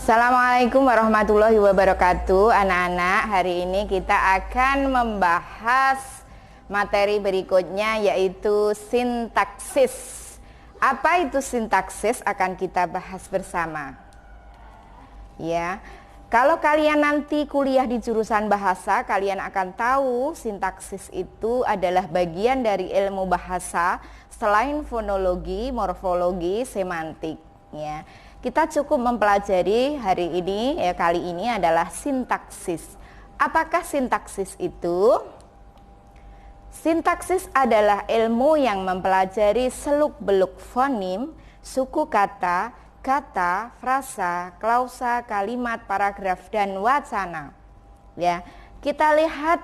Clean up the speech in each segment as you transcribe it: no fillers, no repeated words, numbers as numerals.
Assalamualaikum warahmatullahi wabarakatuh. Anak-anak, hari ini kita akan membahas materi berikutnya, yaitu sintaksis. Apa itu sintaksis akan kita bahas bersama. Ya, kalau kalian nanti kuliah di jurusan bahasa, kalian akan tahu sintaksis itu adalah bagian dari ilmu bahasa selain fonologi, morfologi, semantik. Ya, kita cukup mempelajari hari ini, kali ini adalah sintaksis. Apakah sintaksis itu? Sintaksis adalah ilmu yang mempelajari seluk-beluk fonim, suku kata, frasa, klausa, kalimat, paragraf, dan wacana. Ya, kita lihat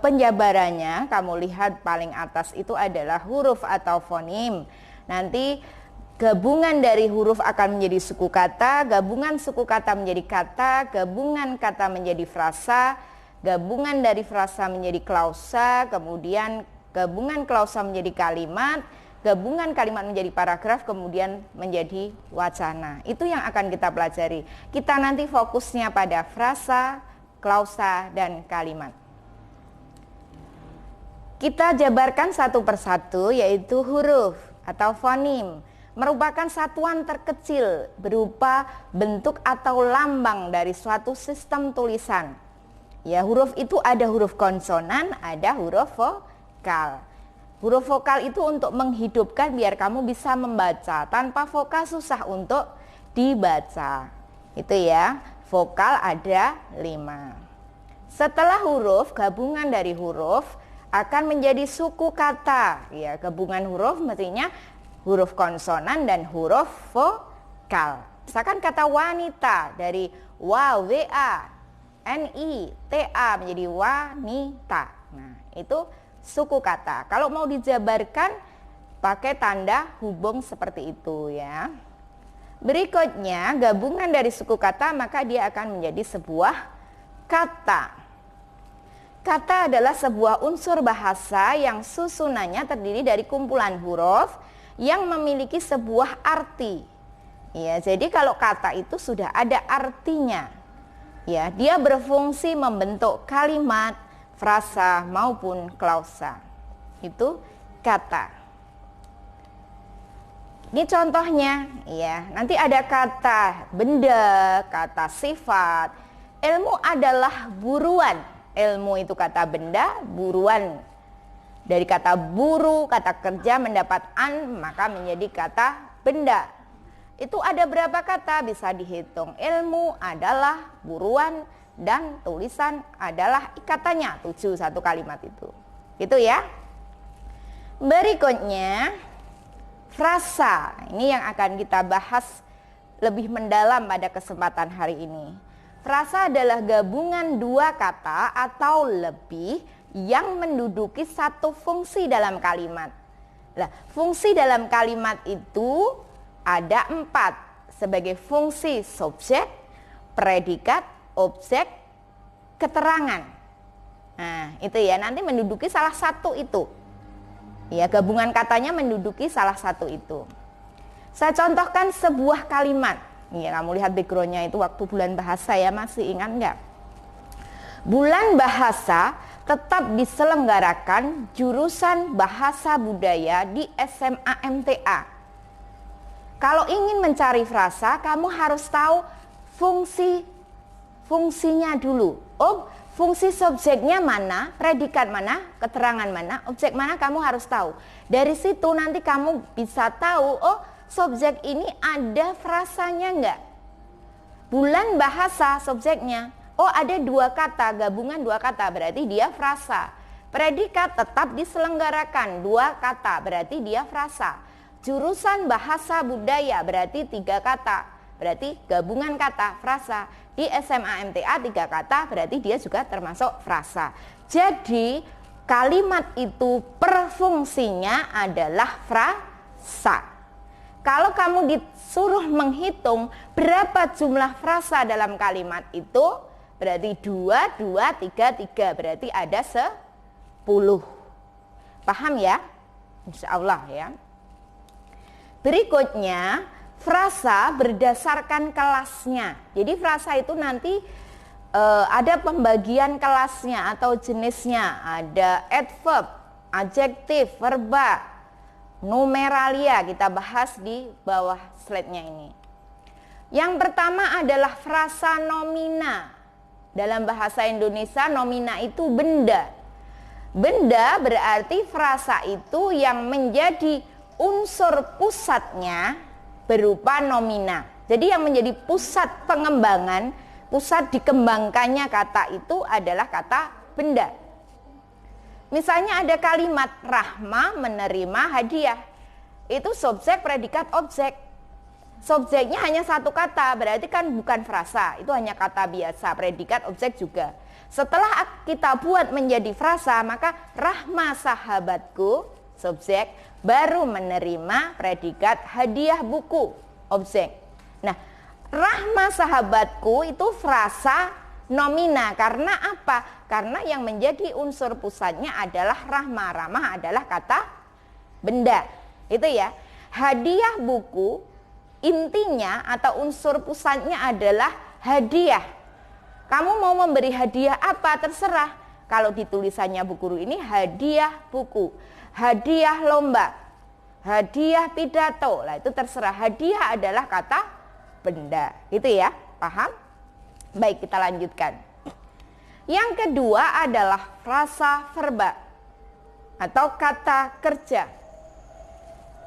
penjabarannya. Kamu lihat paling atas itu adalah huruf atau fonim. Nanti gabungan dari huruf akan menjadi suku kata, gabungan suku kata menjadi kata, gabungan kata menjadi frasa, gabungan dari frasa menjadi klausa, kemudian gabungan klausa menjadi kalimat, gabungan kalimat menjadi paragraf, kemudian menjadi wacana. Itu yang akan kita pelajari. Kita nanti fokusnya pada frasa, klausa, dan kalimat. Kita jabarkan satu persatu, yaitu huruf atau fonim. Merupakan satuan terkecil berupa bentuk atau lambang dari suatu sistem tulisan. Ya, huruf itu ada huruf konsonan, ada huruf vokal. Huruf vokal itu untuk menghidupkan biar kamu bisa membaca. Tanpa vokal susah untuk dibaca. Itu ya, vokal ada 5. Setelah huruf, gabungan dari huruf akan menjadi suku kata. Ya, gabungan huruf mestinya huruf konsonan dan huruf vokal. Misalkan kata wanita dari wa, ni, ta menjadi wanita. Nah, itu suku kata. Kalau mau dijabarkan pakai tanda hubung seperti itu ya. Berikutnya, gabungan dari suku kata maka dia akan menjadi sebuah kata. Kata adalah sebuah unsur bahasa yang susunannya terdiri dari kumpulan huruf yang memiliki sebuah arti. Ya, jadi kalau kata itu sudah ada artinya. Ya, dia berfungsi membentuk kalimat, frasa maupun klausa. Itu kata. Ini contohnya, ya. Nanti ada kata benda, kata sifat. Ilmu adalah buruan. Ilmu itu kata benda, buruan. Dari kata buru, kata kerja mendapat an, maka menjadi kata benda. Itu ada berapa kata bisa dihitung. Ilmu adalah buruan dan tulisan adalah ikatannya. 7 satu kalimat itu. Gitu ya. Berikutnya, frasa. Ini yang akan kita bahas lebih mendalam pada kesempatan hari ini. Frasa adalah gabungan dua kata atau lebih yang menduduki satu fungsi dalam kalimat. Nah, fungsi dalam kalimat itu ada 4 sebagai fungsi subjek, predikat, objek, keterangan. Nah, itu ya, nanti menduduki salah satu itu. Ya, gabungan katanya menduduki salah satu itu. Saya contohkan sebuah kalimat. Ya, kamu lihat backgroundnya itu waktu bulan bahasa ya, masih ingat nggak? Bulan bahasa tetap diselenggarakan jurusan bahasa budaya di SMA MTA. Kalau ingin mencari frasa, kamu harus tahu fungsinya dulu. Oh, fungsi subjeknya mana, predikat mana, keterangan mana, objek mana, kamu harus tahu. Dari situ nanti kamu bisa tahu, oh subjek ini ada frasanya enggak. Bulan bahasa subjeknya. Oh, ada 2 kata, gabungan 2 kata, berarti dia frasa. Predikat tetap diselenggarakan 2 kata, berarti dia frasa. Jurusan bahasa budaya berarti 3 kata, berarti gabungan kata, frasa. Di SMA MTA 3 kata, berarti dia juga termasuk frasa. Jadi kalimat itu perfungsinya adalah frasa. Kalau kamu disuruh menghitung berapa jumlah frasa dalam kalimat itu, berarti 2, 2, 3, 3. Berarti ada 10. Paham ya? Insya Allah ya. Berikutnya, Frasa berdasarkan kelasnya. Jadi frasa itu nanti ada pembagian kelasnya atau jenisnya. Ada adverb, adjektif, verba, numeralia. Kita bahas di bawah slide-nya ini. Yang pertama adalah frasa nomina. Dalam bahasa Indonesia nomina itu benda. Benda berarti frasa itu yang menjadi unsur pusatnya berupa nomina. Jadi yang menjadi pusat pengembangan, pusat dikembangkannya kata itu adalah kata benda. Misalnya ada kalimat Rahma menerima hadiah. Itu subjek, predikat, objek. Subjeknya hanya satu kata, berarti kan bukan frasa. Itu hanya kata biasa, predikat, objek juga. Setelah kita buat menjadi frasa, maka Rahma sahabatku, subjek, baru menerima predikat hadiah buku, objek. Nah, Rahma sahabatku itu frasa nomina. Karena apa? Karena yang menjadi unsur pusatnya adalah Rahma. Rahma adalah kata benda. Itu ya. Hadiah buku intinya atau unsur pusatnya adalah hadiah. Kamu mau memberi hadiah apa? Terserah. Kalau di tulisannya Bu Guru ini hadiah buku, hadiah lomba, hadiah pidato. Lah itu terserah. Hadiah adalah kata benda. Itu ya, paham? Baik, kita lanjutkan. Yang kedua adalah frasa verba atau kata kerja.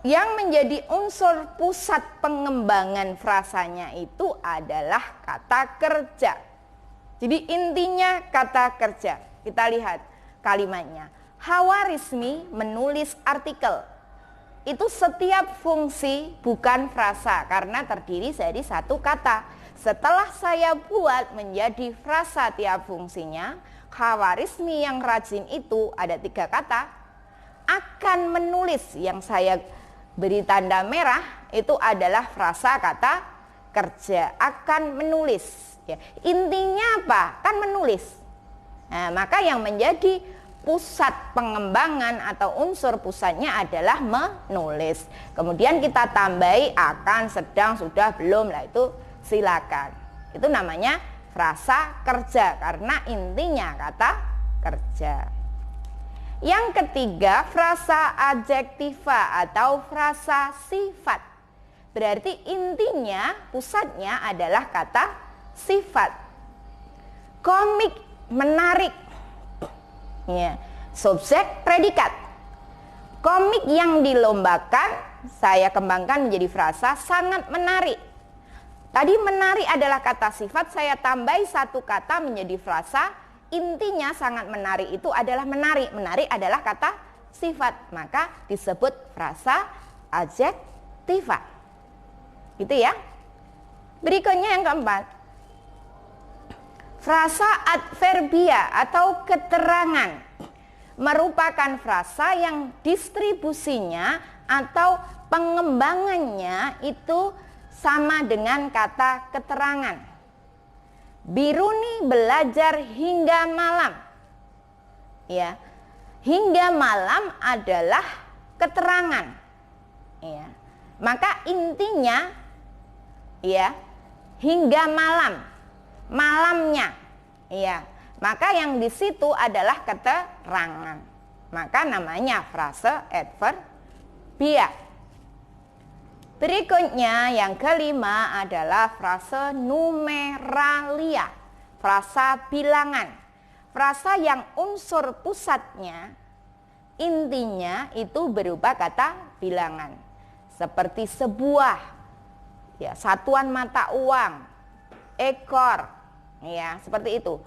Yang menjadi unsur pusat pengembangan frasanya itu adalah kata kerja. Jadi intinya kata kerja. Kita lihat kalimatnya. Hawarismi menulis artikel. Itu setiap fungsi bukan frasa karena terdiri dari satu kata. Setelah saya buat menjadi frasa tiap fungsinya, Hawarismi yang rajin itu ada 3 kata. Akan menulis yang saya beri tanda merah itu adalah frasa kata kerja. Akan menulis. Ya. Intinya apa? Kan menulis. Nah, maka yang menjadi pusat pengembangan atau unsur pusatnya adalah menulis. Kemudian kita tambahi akan, sedang, sudah, belum. Lah itu silakan. Itu namanya frasa kerja karena intinya kata kerja. Yang ketiga, frasa adjektiva atau frasa sifat. Berarti intinya, pusatnya adalah kata sifat. Komik, menarik. Ya, subjek, predikat. Komik yang dilombakan, saya kembangkan menjadi frasa sangat menarik. Tadi menarik adalah kata sifat, saya tambahi satu kata menjadi frasa. Intinya sangat menarik itu adalah menarik. Menarik adalah kata sifat, maka disebut frasa adjektiva. Gitu ya. Berikutnya yang keempat, frasa adverbia atau keterangan. Merupakan frasa yang distribusinya atau pengembangannya itu sama dengan kata keterangan. Biruni belajar hingga malam. Ya. Hingga malam adalah keterangan. Ya. Maka intinya ya, hingga malam. Malamnya. Ya. Maka yang di situ adalah keterangan. Maka namanya frase adverbia. Berikutnya yang kelima adalah frase numeralia, frasa bilangan. Frasa yang unsur pusatnya intinya itu berupa kata bilangan. Seperti sebuah, ya, satuan mata uang, ekor, ya, seperti itu.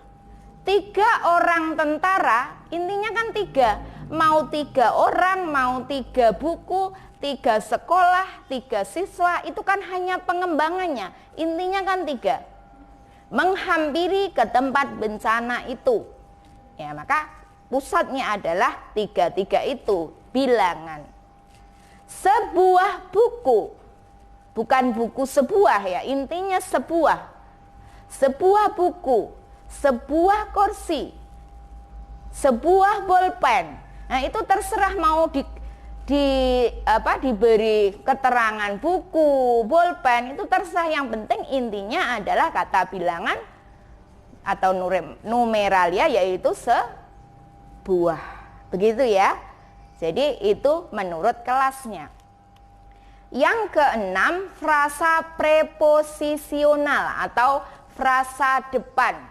3 orang tentara, intinya kan 3. Mau 3 orang, mau 3 buku, 3 sekolah, 3 siswa, itu kan hanya pengembangannya. Intinya kan 3. Menghampiri ke tempat bencana itu. Ya, maka pusatnya adalah 3 itu, bilangan. Sebuah buku, bukan buku sebuah ya, intinya sebuah. Sebuah buku, sebuah kursi, sebuah bolpen. Nah, itu terserah mau diberi keterangan buku, bolpen, itu terserah. Yang penting intinya adalah kata bilangan atau numeralia, yaitu sebuah. Begitu ya. Jadi itu menurut kelasnya. Yang keenam, frasa preposisional atau frasa depan.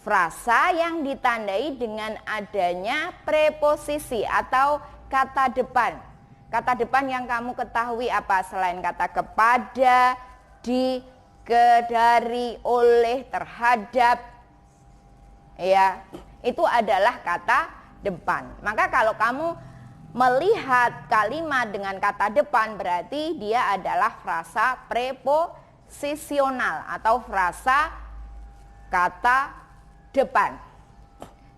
Frasa yang ditandai dengan adanya preposisi atau kata depan. Kata depan yang kamu ketahui apa selain kata kepada, di, ke, dari, oleh, terhadap, ya, itu adalah kata depan. Maka kalau kamu melihat kalimat dengan kata depan, berarti dia adalah frasa preposisional atau frasa kata depan,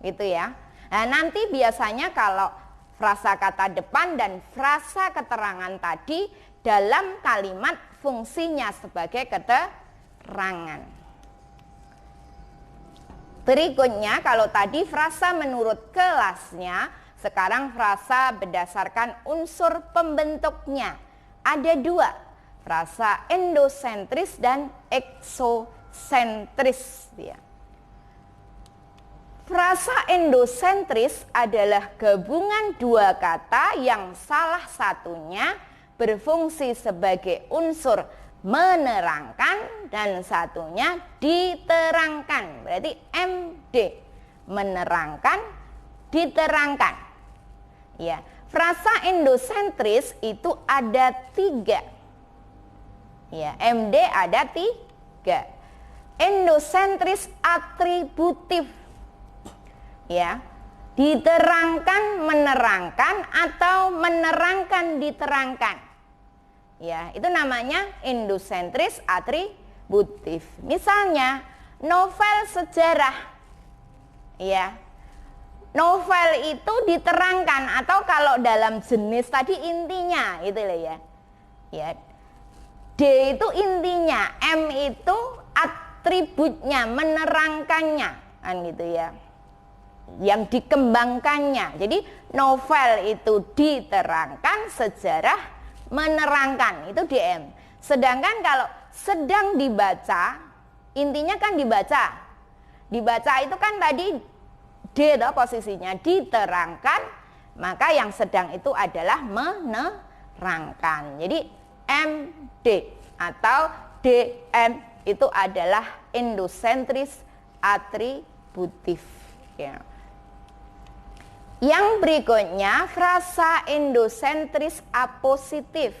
gitu ya. Nah, nanti biasanya kalau frasa kata depan dan frasa keterangan tadi dalam kalimat fungsinya sebagai keterangan. Berikutnya, kalau tadi frasa menurut kelasnya, sekarang frasa berdasarkan unsur pembentuknya. Ada dua, frasa endosentris dan eksosentris, ya. Frasa endosentris adalah gabungan dua kata yang salah satunya berfungsi sebagai unsur menerangkan dan satunya diterangkan. Berarti MD, menerangkan, diterangkan. Ya, frasa endosentris itu ada tiga. Ya, MD ada tiga. Endosentris atributif. Ya, diterangkan menerangkan atau menerangkan diterangkan. Ya, itu namanya endosentris atributif. Misalnya novel sejarah. Ya. Novel itu diterangkan atau kalau dalam jenis tadi intinya gitu loh ya. Ya. D itu intinya, M itu atributnya, menerangkannya, kan gitu ya. Yang dikembangkannya. Jadi novel itu diterangkan, sejarah menerangkan, itu DM. Sedangkan kalau sedang dibaca, intinya kan dibaca. Dibaca itu kan tadi D toh posisinya, diterangkan, maka yang sedang itu adalah menerangkan. Jadi MD atau DM itu adalah endosentris atributif, ya. Yang berikutnya frasa endosentris apositif.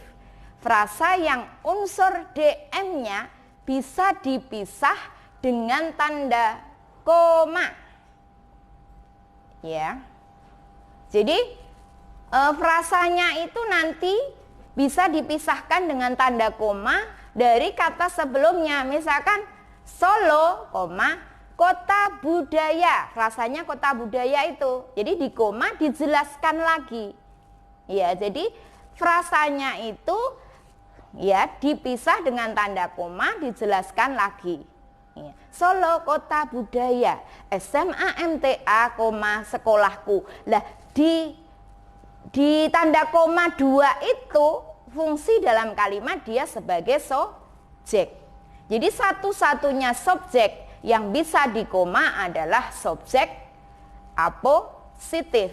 Frasa yang unsur DM-nya bisa dipisah dengan tanda koma. Ya. Jadi frasanya itu nanti bisa dipisahkan dengan tanda koma dari kata sebelumnya. Misalkan Solo, kota budaya, frasanya kota budaya itu. Jadi di koma dijelaskan lagi. Ya, jadi frasanya itu ya dipisah dengan tanda koma, dijelaskan lagi. Ya. Solo kota budaya, SMA MTA, sekolahku. Lah di tanda koma 2 itu fungsi dalam kalimat dia sebagai subjek. Jadi satu-satunya subjek yang bisa dikoma adalah subjek apositif.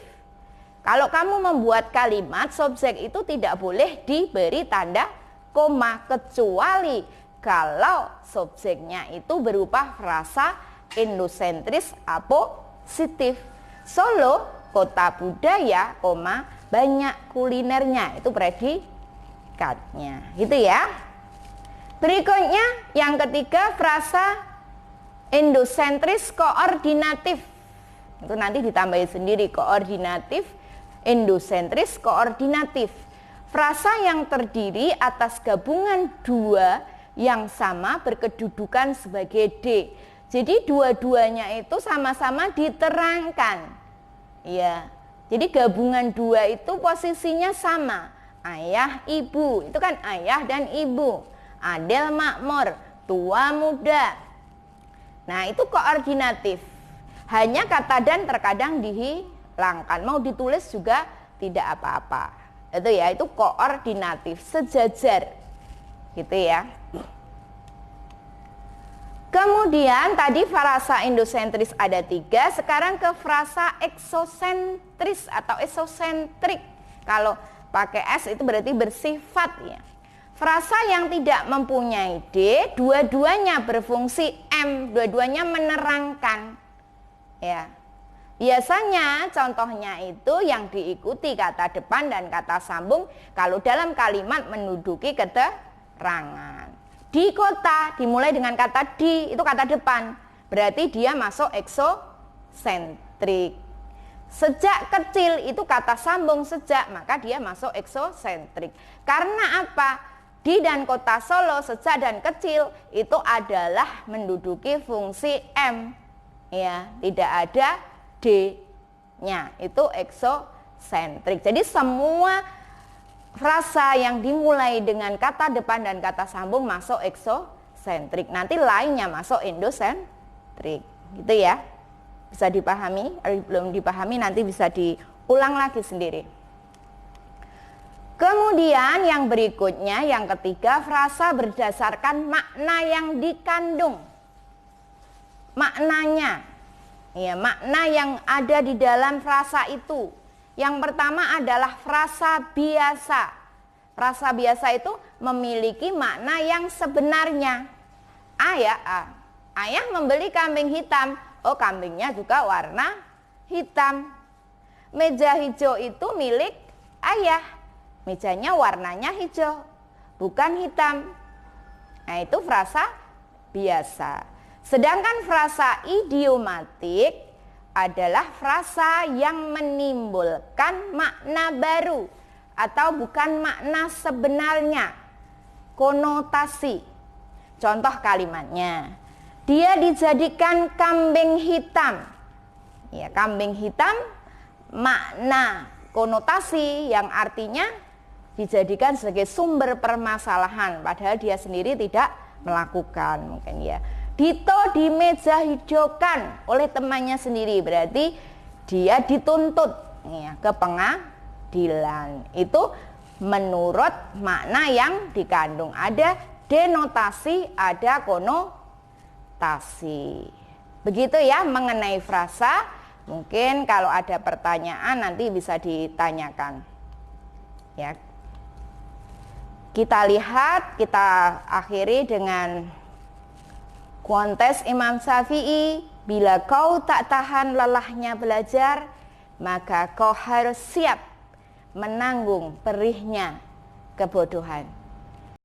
Kalau kamu membuat kalimat, subjek itu tidak boleh diberi tanda koma kecuali kalau subjeknya itu berupa frasa endosentris apositif. Solo, kota budaya, banyak kulinernya, itu predikatnya. Gitu ya. Berikutnya yang ketiga frasa endosentris koordinatif. Itu nanti ditambahin sendiri, koordinatif, endosentris koordinatif. Frasa yang terdiri atas gabungan dua yang sama berkedudukan sebagai D. Jadi dua-duanya itu sama-sama diterangkan. Ya. Jadi gabungan dua itu posisinya sama. Ayah, ibu, itu kan ayah dan ibu. Adil, makmur, tua, muda. Nah, itu koordinatif. Hanya kata dan terkadang dihilangkan. Mau ditulis juga tidak apa-apa. Itu ya, itu koordinatif, sejajar. Gitu ya. Kemudian tadi frasa endosentris ada 3, sekarang ke frasa eksosentris atau esosentrik. Kalau pakai S itu berarti bersifat ya. Frasa yang tidak mempunyai D, dua-duanya berfungsi M, dua-duanya menerangkan. Ya. Biasanya contohnya itu yang diikuti kata depan dan kata sambung kalau dalam kalimat menduduki keterangan. Di kota dimulai dengan kata di, itu kata depan, berarti dia masuk eksosentrik. Sejak kecil itu kata sambung sejak, maka dia masuk eksosentrik. Karena apa? Di dan kota Solo, sejak dan kecil itu adalah menduduki fungsi M. Ya, tidak ada D-nya. Itu eksosentrik. Jadi semua frasa yang dimulai dengan kata depan dan kata sambung masuk eksosentrik. Nanti lainnya masuk endosentrik. Gitu ya. Bisa dipahami? Belum dipahami nanti bisa diulang lagi sendiri. Kemudian yang berikutnya, yang ketiga, frasa berdasarkan makna yang dikandung. Maknanya. Ya, makna yang ada di dalam frasa itu. Yang pertama adalah frasa biasa. Frasa biasa itu memiliki makna yang sebenarnya. Ayah membeli kambing hitam. Oh, kambingnya juga warna hitam. Meja hijau itu milik ayah. Mejanya warnanya hijau, bukan hitam. Nah, itu frasa biasa. Sedangkan frasa idiomatik adalah frasa yang menimbulkan makna baru atau bukan makna sebenarnya, konotasi. Contoh kalimatnya, dia dijadikan kambing hitam. Ya, kambing hitam makna konotasi yang artinya dijadikan sebagai sumber permasalahan, padahal dia sendiri tidak melakukan mungkin ya. Dito dimejahidaukan oleh temannya sendiri, berarti dia dituntut ya, ke pengadilan. Itu menurut makna yang dikandung. Ada denotasi, ada konotasi. Begitu ya mengenai frasa. Mungkin kalau ada pertanyaan nanti bisa ditanyakan. Ya. Kita lihat, kita akhiri dengan kontes Imam Syafi'i, bila kau tak tahan lelahnya belajar, maka kau harus siap menanggung perihnya kebodohan.